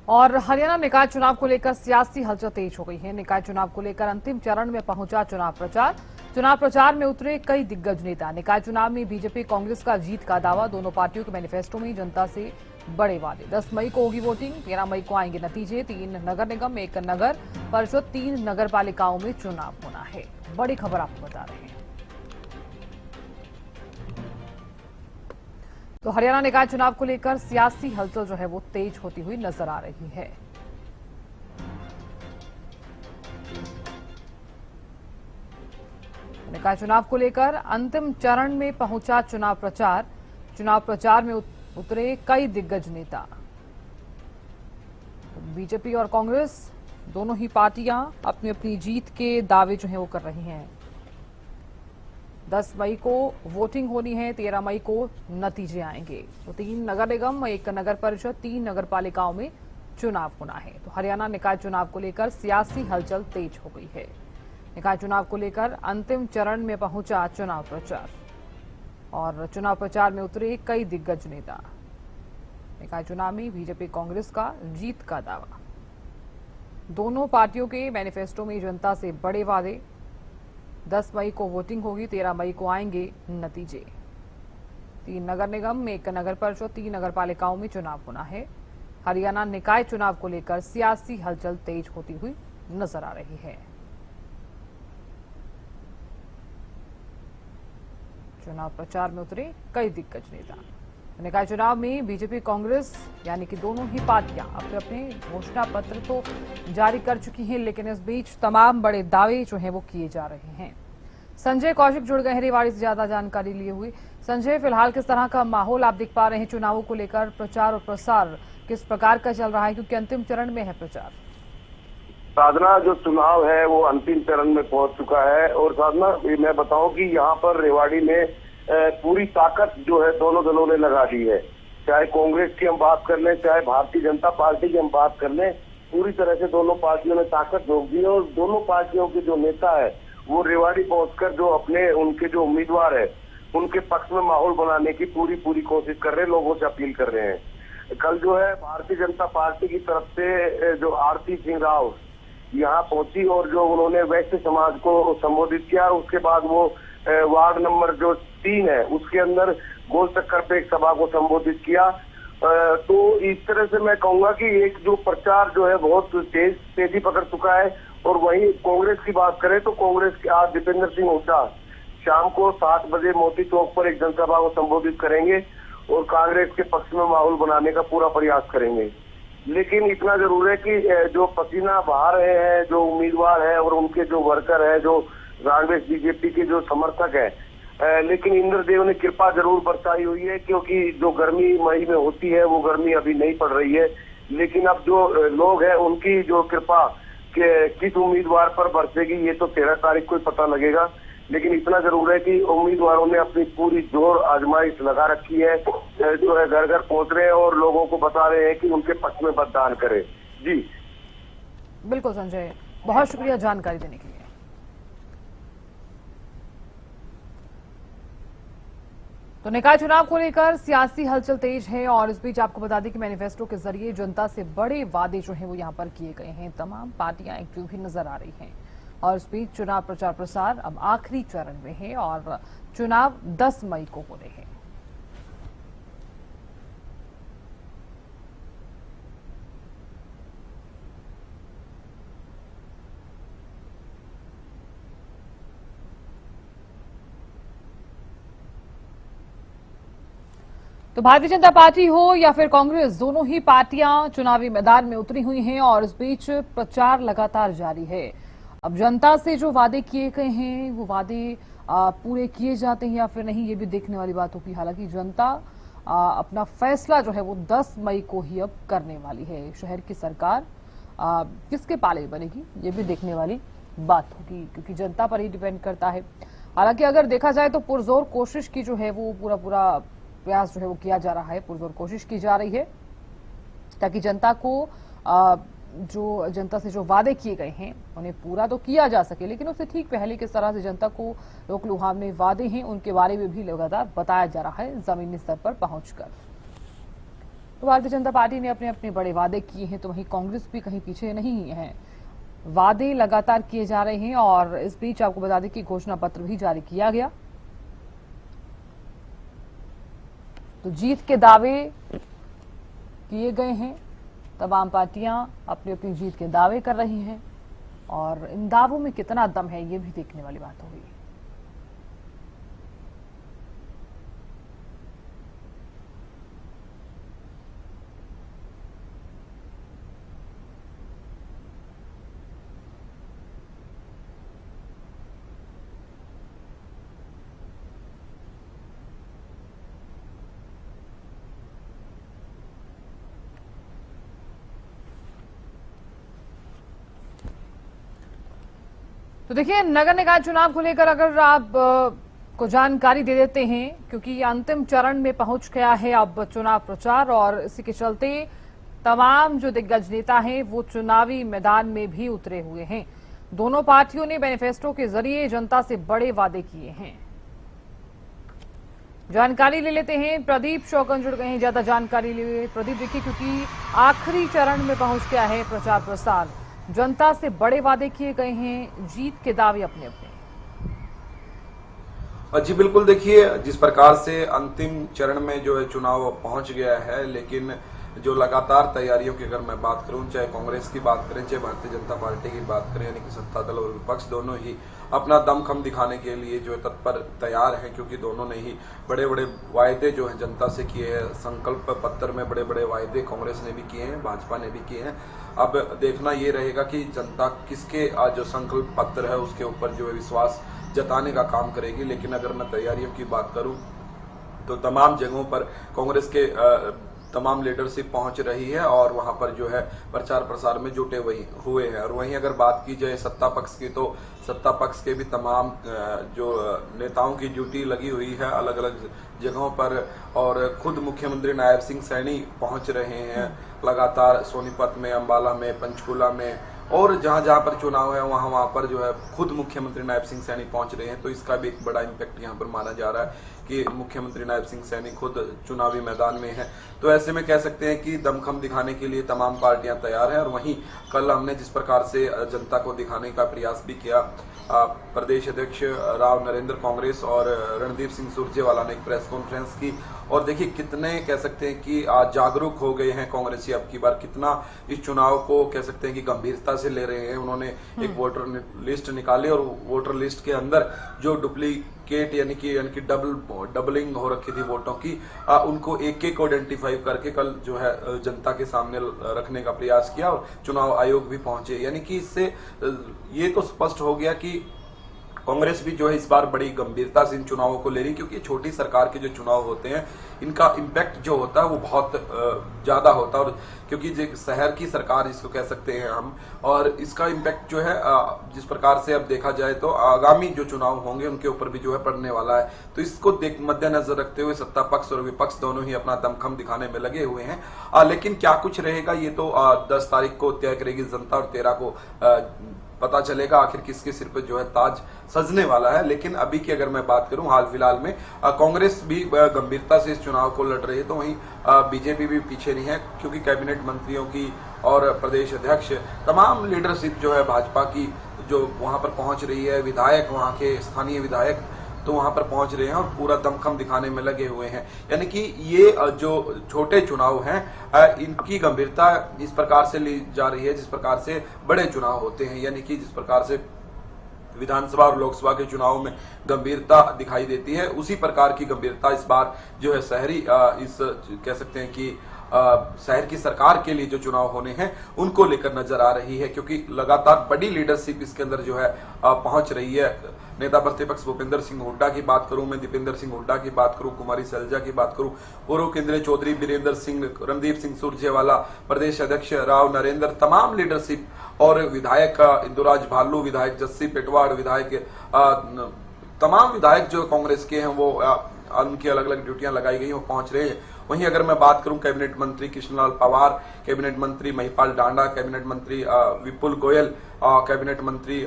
और हरियाणा निकाय चुनाव को लेकर सियासी हलचल तेज हो गई है। निकाय चुनाव को लेकर अंतिम चरण में पहुंचा चुनाव प्रचार। चुनाव प्रचार में उतरे कई दिग्गज नेता। निकाय चुनाव में बीजेपी कांग्रेस का जीत का दावा। दोनों पार्टियों के मैनिफेस्टो में जनता से बड़े वादे। 10 मई को होगी वोटिंग, 13 मई को आएंगे नतीजे। 3 नगर निगम, 1 नगर परिषद, 3 नगर पालिकाओं में चुनाव होना है। बड़ी खबर आपको बता रहे हैं। तो हरियाणा निकाय चुनाव को लेकर सियासी हलचल जो है वो तेज होती हुई नजर आ रही है। निकाय चुनाव को लेकर अंतिम चरण में पहुंचा चुनाव प्रचार। चुनाव प्रचार में उतरे कई दिग्गज नेता। बीजेपी और कांग्रेस दोनों ही पार्टियां अपनी अपनी जीत के दावे जो है वो कर रही हैं। 10 मई को वोटिंग होनी है, 13 मई को नतीजे आएंगे। तो 3 नगर निगम, 1 नगर परिषद, 3 नगर पालिकाओं में चुनाव होना है। तो हरियाणा निकाय चुनाव को लेकर सियासी हलचल तेज हो गई है। निकाय चुनाव को लेकर अंतिम चरण में पहुंचा चुनाव प्रचार और चुनाव प्रचार में उतरे कई दिग्गज नेता। निकाय चुनाव में बीजेपी कांग्रेस का जीत का दावा। दोनों पार्टियों के मैनिफेस्टो में जनता से बड़े वादे। 10 मई को वोटिंग होगी, 13 मई को आएंगे नतीजे। 3 नगर निगम, 1 नगर परिषद, 3 नगर पालिकाओं में चुनाव होना है। हरियाणा निकाय चुनाव को लेकर सियासी हलचल तेज होती हुई नजर आ रही है। चुनाव प्रचार में उतरे कई दिग्गज नेता। निकाय चुनाव में बीजेपी कांग्रेस यानी कि दोनों ही पार्टियां अपने अपने घोषणा पत्र तो जारी कर चुकी हैं, लेकिन इस बीच तमाम बड़े दावे जो हैं वो किए जा रहे हैं। संजय कौशिक जुड़ गए हैं रेवाड़ी से ज्यादा जानकारी लिए हुए। संजय, फिलहाल किस तरह का माहौल आप देख पा रहे हैं? चुनावों को लेकर प्रचार और प्रसार किस प्रकार का चल रहा है, क्योंकि अंतिम चरण में है प्रचार? साधना, जो चुनाव है वो अंतिम चरण में पहुंच चुका है। और साधना, मैं बताऊं कि यहाँ पर रेवाड़ी में पूरी ताकत जो है दोनों दलों ने लगा दी है। चाहे कांग्रेस की हम बात कर लें, चाहे भारतीय जनता पार्टी की हम बात कर लें, पूरी तरह से दोनों पार्टियों ने ताकत झोंक दी है। और दोनों पार्टियों के जो नेता है वो रेवाड़ी पहुंचकर जो अपने उनके जो उम्मीदवार है उनके पक्ष में माहौल बनाने की पूरी कोशिश कर रहे हैं, लोगों से अपील कर रहे हैं। कल जो है भारतीय जनता पार्टी की तरफ से जो आरती सिंह राव यहाँ पहुंची और जो उन्होंने वैश्य समाज को संबोधित किया। उसके बाद वो वार्ड नंबर जो 3 है उसके अंदर गोल चक्कर पे एक सभा को संबोधित किया। तो इस तरह से मैं कहूंगा कि एक जो प्रचार जो है बहुत तेजी पकड़ चुका है। और वहीं कांग्रेस की बात करें तो कांग्रेस के आज दीपेंद्र सिंह हुड्डा शाम को 7 बजे मोती चौक पर एक जनसभा को संबोधित करेंगे और कांग्रेस के पक्ष में माहौल बनाने का पूरा प्रयास करेंगे। लेकिन इतना जरूर है कि जो पसीना बहा रहे हैं जो उम्मीदवार है और उनके जो वर्कर है, जो कांग्रेस बीजेपी के जो समर्थक है, लेकिन इंद्रदेव ने कृपा जरूर बरसाई हुई है, क्योंकि जो गर्मी मई में होती है वो गर्मी अभी नहीं पड़ रही है। लेकिन अब जो लोग हैं उनकी जो कृपा के किस उम्मीदवार पर बरसेगी ये तो 13 तारीख को ही पता लगेगा। लेकिन इतना जरूर है कि उम्मीदवारों ने अपनी पूरी जोर आजमाइश लगा रखी है, जो है घर घर पहुंच रहे हैं और लोगों को बता रहे हैं कि उनके पक्ष में मतदान करें। जी बिल्कुल संजय, बहुत शुक्रिया जानकारी देने के लिए। तो निकाय चुनाव को लेकर सियासी हलचल तेज है और इस बीच आपको बता दें कि मैनिफेस्टो के जरिए जनता से बड़े वादे जो हैं वो यहां पर किए गए हैं। तमाम पार्टियां एक्टिव भी नजर आ रही हैं और इस बीच चुनाव प्रचार प्रसार अब आखिरी चरण में है और चुनाव 10 मई को होने हैं। तो भारतीय जनता पार्टी हो या फिर कांग्रेस, दोनों ही पार्टियां चुनावी मैदान में उतरी हुई हैं और इस बीच प्रचार लगातार जारी है। अब जनता से जो वादे किए गए हैं वो वादे पूरे किए जाते हैं या फिर नहीं, ये भी देखने वाली बात होगी। हालांकि जनता अपना फैसला जो है वो 10 मई को ही अब करने वाली है। शहर की सरकार किसके पाले बनेगी ये भी देखने वाली बात होगी, क्योंकि जनता पर ही डिपेंड करता है। हालांकि अगर देखा जाए तो पुरजोर कोशिश की जो है वो पूरा प्रयास जो है वो किया जा रहा है, पुरजोर कोशिश की जा रही है ताकि जनता को जो जनता से जो वादे किए गए हैं उन्हें पूरा तो किया जा सके, लेकिन उससे ठीक पहले किस तरह से जनता को लोक लुभावने वादे हैं उनके बारे में भी लगातार बताया जा रहा है जमीनी स्तर पर पहुंचकर। तो भारतीय जनता पार्टी ने अपने अपने बड़े वादे किए हैं, तो वहीं कांग्रेस भी कहीं पीछे नहीं है। वादे लगातार किए जा रहे हैं और इस बीच आपको बता दें कि घोषणा पत्र भी जारी किया गया। तो जीत के दावे किए गए हैं, तमाम पार्टियां अपनी अपनी जीत के दावे कर रही हैं और इन दावों में कितना दम है ये भी देखने वाली बात होगी। तो देखिए, नगर निकाय चुनाव को लेकर अगर आप को जानकारी दे देते हैं, क्योंकि ये अंतिम चरण में पहुंच गया है अब चुनाव प्रचार, और इसी के चलते तमाम जो दिग्गज नेता हैं वो चुनावी मैदान में भी उतरे हुए हैं। दोनों पार्टियों ने मैनिफेस्टो के जरिए जनता से बड़े वादे किए हैं। जानकारी ले लेते हैं, प्रदीप शौकन जुड़ गए हैं ज्यादा जानकारी लिए। प्रदीप, देखिए क्योंकि आखिरी चरण में पहुंच गया है प्रचार प्रसार, जनता से बड़े वादे किए गए हैं, जीत के दावे अपने अपने। जी बिल्कुल, देखिए जिस प्रकार से अंतिम चरण में जो है चुनाव पहुंच गया है, लेकिन जो लगातार तैयारियों की अगर मैं बात करूं, चाहे कांग्रेस की बात करें चाहे भारतीय जनता पार्टी की बात करें, यानी कि सत्ता दल और विपक्ष दोनों ही अपना दमखम दिखाने के लिए जो है तत्पर तैयार है, क्योंकि दोनों ने ही बड़े बड़े वायदे जो है जनता से किए हैं। संकल्प पत्र में बड़े बड़े वायदे कांग्रेस ने भी किए हैं, भाजपा ने भी किए हैं। अब देखना ये रहेगा कि जनता किसके जो संकल्प पत्र है उसके ऊपर जो है विश्वास जताने का काम करेगी। लेकिन अगर मैं तैयारियों की बात करूं तो तमाम जगहों पर कांग्रेस के तमाम लीडरशिप पहुंच रही है और वहां पर जो है प्रचार प्रसार में जुटे हुए हैं। और वहीं अगर बात की जाए सत्ता पक्ष की, तो सत्ता पक्ष के भी तमाम जो नेताओं की ड्यूटी लगी हुई है अलग अलग जगहों पर, और खुद मुख्यमंत्री नायब सिंह सैनी पहुंच रहे हैं लगातार सोनीपत में, अंबाला में, पंचकुला में, और जहां जहां पर चुनाव है वहां पर जो है खुद मुख्यमंत्री नायब सिंह सैनी पहुंच रहे हैं। तो इसका भी एक बड़ा इम्पैक्ट यहां पर माना जा रहा है कि मुख्यमंत्री नायब सिंह सैनी खुद चुनावी मैदान में है। तो ऐसे में कह सकते हैं कि दमखम दिखाने के लिए तमाम पार्टियां तैयार हैं। और वहीं कल हमने जिस प्रकार से जनता को दिखाने का प्रयास भी किया, प्रदेश अध्यक्ष राव नरेंद्र कांग्रेस और रणदीप सिंह सुरजेवाला ने एक प्रेस कॉन्फ्रेंस की, और देखिए कितने कह सकते हैं कि जागरूक हो गए हैं कांग्रेसी अब की बार, कितना इस चुनाव को कह सकते हैं कि गंभीरता से ले रहे हैं। उन्होंने एक वोटर लिस्ट निकाली और वोटर लिस्ट के अंदर जो डुप्लीकेट यानी कि डबलिंग हो रखी थी वोटों की, उनको एक एक को आइडेंटिफाई करके कल जो है जनता के सामने रखने का प्रयास किया और चुनाव आयोग भी पहुंचे। यानी कि इससे ये तो स्पष्ट हो गया कि कांग्रेस भी जो है इस बार बड़ी गंभीरता से इन चुनावों को ले रही, क्योंकि छोटी सरकार के जो चुनाव होते हैं इनका इम्पैक्ट जो होता है वो बहुत ज्यादा होता है, और क्योंकि शहर की सरकार जिसको कह सकते हैं हम, और इसका इम्पैक्ट जो है जिस प्रकार से अब देखा जाए तो आगामी जो चुनाव होंगे उनके ऊपर भी जो है पड़ने वाला है। तो इसको मद्देनजर रखते हुए सत्ता पक्ष और विपक्ष दोनों ही अपना दमखम दिखाने में लगे हुए हैं। लेकिन क्या कुछ रहेगा ये तो 10 तारीख को तय करेगी जनता, और 13 को पता चलेगा आखिर किसके सिर पे जो है ताज सजने वाला है। लेकिन अभी की अगर मैं बात करूं हाल फिलहाल में कांग्रेस भी गंभीरता से इस चुनाव को लड़ रही है, तो वहीं बीजेपी भी पीछे नहीं है, क्योंकि कैबिनेट मंत्रियों की और प्रदेश अध्यक्ष तमाम लीडरशिप जो है भाजपा की जो वहां पर पहुंच रही है, विधायक वहां के स्थानीय विधायक तो वहां पर पहुंच रहे हैं और पूरा दमखम दिखाने में लगे हुए हैं। यानी कि ये जो छोटे चुनाव हैं इनकी गंभीरता इस प्रकार से ली जा रही है जिस प्रकार से बड़े चुनाव होते हैं, यानी कि जिस प्रकार से विधानसभा और लोकसभा के चुनाव में गंभीरता दिखाई देती है, उसी प्रकार की गंभीरता इस बार जो है शहरी इस कह सकते हैं कि शहर की सरकार के लिए जो चुनाव होने हैं उनको लेकर नजर आ रही है, क्योंकि लगातार बड़ी लीडरशिप इसके अंदर जो है पहुंच रही है। नेता प्रतिपक्ष भूपेंद्र सिंह हुड्डा की बात करूं मैं, दीपेंद्र सिंह हुड्डा की बात करूं, कुमारी सैलजा की बात करूं, पूर्व केंद्रीय चौधरी वीरेंद्र सिंह, रणदीप सिंह सुरजेवाला, प्रदेश अध्यक्ष राव नरेंद्र, तमाम लीडरशिप और विधायक इंदुराज भालू, विधायक जस्सी पेटवाड़, विधायक तमाम विधायक जो कांग्रेस के हैं वो उनकी अलग अलग ड्यूटियां लगाई गई वो पहुंच रहे हैं। वहीं अगर मैं बात करूं कैबिनेट मंत्री कृष्णलाल पवार, कैबिनेट मंत्री महिपाल डांडा, कैबिनेट मंत्री विपुल गोयल, कैबिनेट मंत्री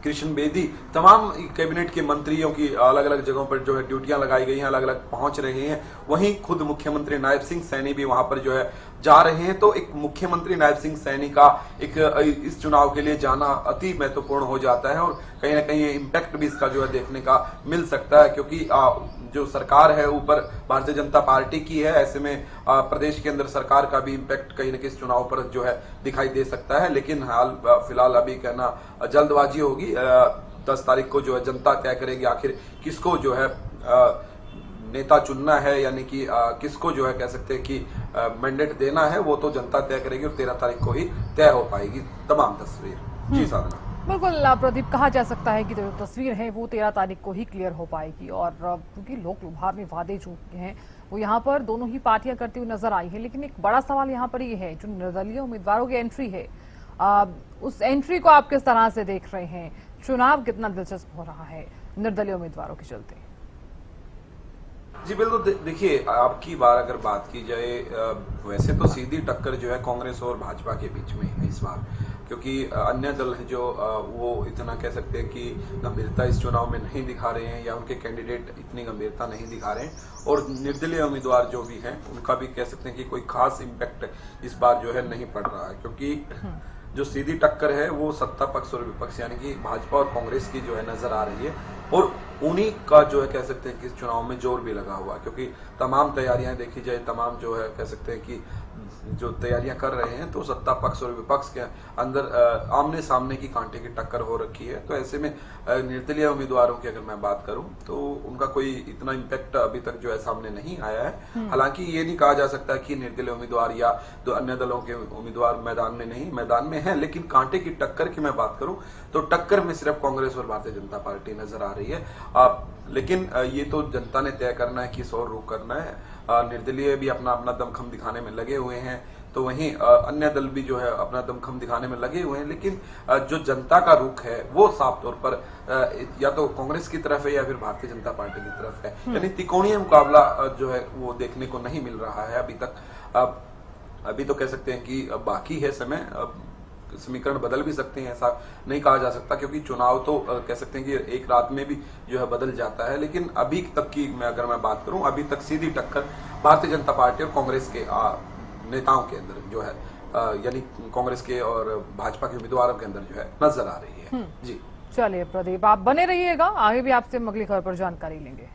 कृष्ण बेदी, तमाम कैबिनेट के मंत्रियों की अलग अलग जगहों पर जो है ड्यूटियां लगाई गई हैं, अलग अलग पहुंच रहे हैं। वहीं खुद मुख्यमंत्री नायब सिंह सैनी भी वहां पर जो है जा रहे हैं। तो एक मुख्यमंत्री नायब सिंह सैनी का एक इस चुनाव के लिए जाना अति महत्वपूर्ण हो जाता है और कहीं ना कहीं इम्पैक्ट भी इसका जो है देखने का मिल सकता है, क्योंकि जो सरकार है ऊपर भारतीय जनता पार्टी की है। ऐसे में प्रदेश के अंदर सरकार का भी इम्पैक्ट कहीं ना कहीं इस चुनाव पर जो है दिखाई दे सकता है। लेकिन फिलहाल अभी कहना जल्दबाजी होगी। 10 तारीख को जो है जनता तय करेगी आखिर किसको जो है नेता चुनना है, यानी कि किसको जो है कह सकते हैं कि मैंडेट देना है, वो तो जनता तय करेगी और 13 तारीख को ही तय हो पाएगी तमाम तस्वीर। जी साधना। बिल्कुल प्रदीप, कहा जा सकता है कि जो तस्वीर है वो 13 तारीख को ही क्लियर हो पाएगी। और क्योंकि लोक लुभावने वादे जो हैं वो यहाँ पर दोनों ही पार्टियां करती हुई नजर आई है। लेकिन एक बड़ा सवाल यहाँ पर ये है, जो निर्दलीय उम्मीदवारों की एंट्री है, उस एंट्री को आप किस तरह से देख रहे हैं? चुनाव कितना दिलचस्प हो रहा है निर्दलीय उम्मीदवारों के चलते? जी बिल्कुल, देखिए आपकी बार अगर बात की जाए, वैसे तो सीधी टक्कर जो है कांग्रेस और भाजपा के बीच में है इस बार, क्योंकि अन्य दल है जो वो इतना कह सकते हैं कि गंभीरता इस चुनाव में नहीं दिखा रहे हैं या उनके कैंडिडेट इतनी गंभीरता नहीं दिखा रहे हैं। और निर्दलीय उम्मीदवार जो भी हैं उनका भी कह सकते हैं कि कोई खास इम्पैक्ट इस बार जो है नहीं पड़ रहा है, क्योंकि जो सीधी टक्कर है वो सत्ता पक्ष और विपक्ष यानी कि भाजपा और कांग्रेस की जो है नजर आ रही है। और उन्हीं का जो है कह सकते हैं कि इस चुनाव में जोर भी लगा हुआ है, क्योंकि तमाम तैयारियां देखी जाए, तमाम जो है कह सकते हैं कि जो तैयारियां कर रहे हैं, तो सत्ता पक्ष और विपक्ष के अंदर आमने सामने की कांटे की टक्कर हो रखी है। तो ऐसे में निर्दलीय उम्मीदवारों की अगर मैं बात करूं तो उनका कोई इतना इम्पैक्ट अभी तक जो है सामने नहीं आया है। हालांकि ये नहीं कहा जा सकता कि निर्दलीय उम्मीदवार या तो अन्य दलों के उम्मीदवार मैदान में नहीं, मैदान में है। लेकिन कांटे की टक्कर की मैं बात करूं तो टक्कर में सिर्फ कांग्रेस और भारतीय जनता पार्टी नजर आ रही है। लेकिन ये तो जनता ने तय करना है कि किस ओर रुख करना है। निर्दलीय भी अपना अपना दमखम दिखाने में लगे हुए हैं, तो वहीं अन्य दल भी जो है अपना दमखम दिखाने में लगे हुए हैं। लेकिन जो जनता का रुख है वो साफ तौर पर या तो कांग्रेस की तरफ है या फिर भारतीय जनता पार्टी की तरफ है। यानी त्रिकोणीय मुकाबला जो है वो देखने को नहीं मिल रहा है अभी तक। अभी तो कह सकते हैं कि बाकी है समय, समीकरण बदल भी सकते हैं, ऐसा नहीं कहा जा सकता, क्योंकि चुनाव तो कह सकते हैं कि एक रात में भी जो है बदल जाता है। लेकिन अभी तक की अगर मैं बात करूं, अभी तक सीधी टक्कर भारतीय जनता पार्टी और कांग्रेस के नेताओं के अंदर जो है, यानी कांग्रेस के और भाजपा के उम्मीदवारों के अंदर जो है नजर आ रही है। जी चलिए प्रदीप, आप बने रहिएगा, आगे भी आपसे अगली खबर पर जानकारी लेंगे।